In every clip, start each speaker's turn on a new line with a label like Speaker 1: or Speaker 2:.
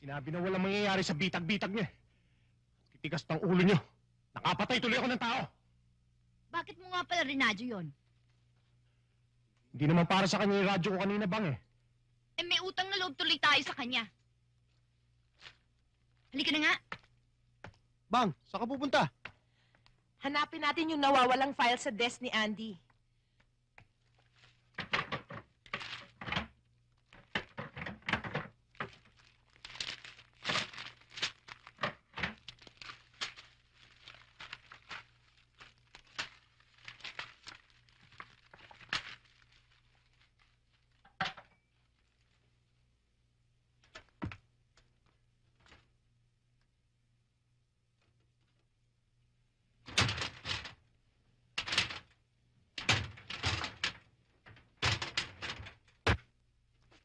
Speaker 1: Sinabi na walang mangyayari sa bitag-bitag niya. Titigas ng ulo niyo. Nakapatay tuloy ako ng tao.
Speaker 2: Bakit mo nga pala rinadyo yon?
Speaker 1: Hindi naman para sa kanya yung radyo ko kanina, Bang eh.
Speaker 2: Eh may utang na loob tuloy tayo sa kanya. Halika na nga.
Speaker 1: Bang, saan ka pupunta?
Speaker 3: Hanapin natin yung nawawalang file sa desk ni Andy.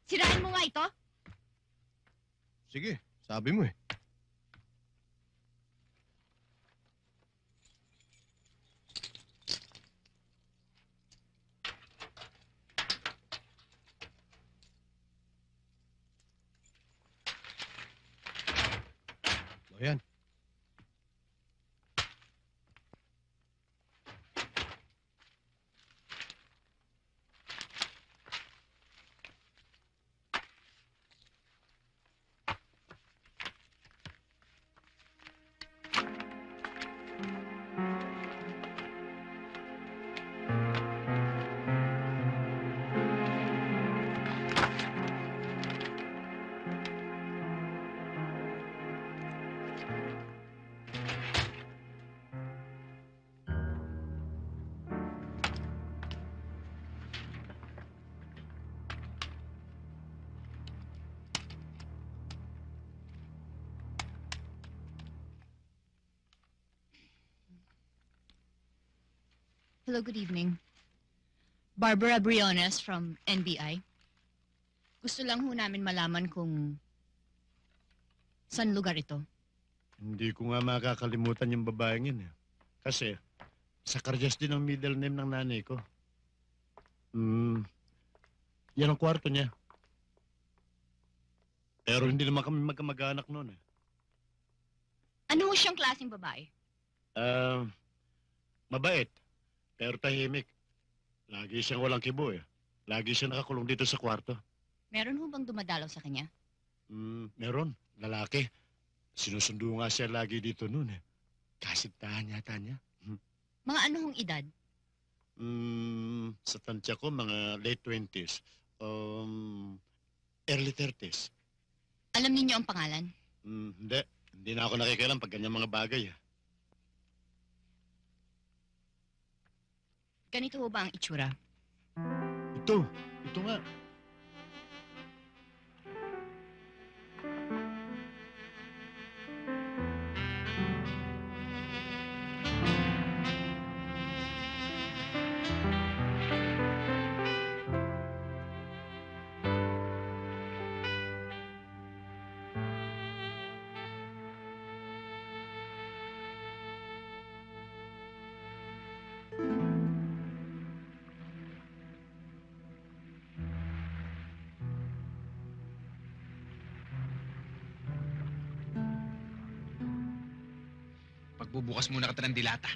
Speaker 2: Sirain mo nga ito.
Speaker 1: Sige, sabi mo eh. O yan.
Speaker 2: Hello, good evening. Barbara Briones from NBI. Gusto lang ho namin malaman kung saan lugar ito.
Speaker 4: Hindi ko nga makakalimutan yung babaeng yun eh. Kasi, sa Carjas din ang middle name ng nanay ko. Yan ang kwarto niya. Pero hindi naman kami magkamag-anak noon eh.
Speaker 2: Ano ho siyang klaseng babae?
Speaker 4: Mabait. Pero tahimik. Lagi siyang walang kibo eh. Lagi siyang nakakulong dito sa kwarto.
Speaker 2: Meron ho bang dumadalaw sa kanya?
Speaker 4: Meron. Lalaki. Sinusundo nga siya lagi dito noon eh. Kasintahan yata niya.
Speaker 2: Mga ano hong edad?
Speaker 4: Sa tansya ko, mga late 20s. Early 30s.
Speaker 2: Alam niyo ang pangalan?
Speaker 4: Hindi. Hindi na ako nakikialam pag ganyan mga bagay.
Speaker 2: Ganito ho ba ang itsura?
Speaker 4: Ito nga.
Speaker 5: Pagbubukas muna kita ng dilata.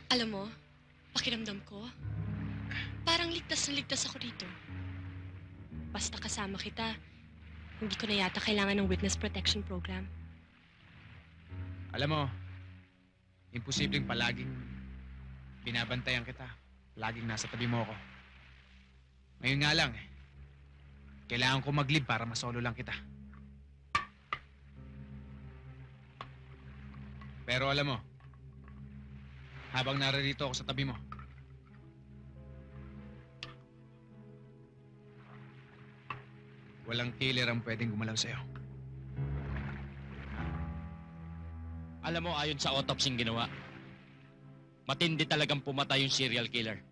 Speaker 6: Alam mo, pakiramdam ko, parang ligtas na ligtas ako rito. Basta kasama kita, hindi ko na yata kailangan ng witness protection program.
Speaker 5: Alam mo, imposibleng palaging binabantayan kita. Laging nasa tabi mo ako. Ngayon nga lang, kailangan ko mag-leave para masolo lang kita. Pero alam mo, habang naririto ako sa tabi mo, walang killer ang pwedeng gumalaw sa'yo.
Speaker 7: Alam mo, ayon sa autopsy ginawa, matindi talagang pumatay yung serial killer.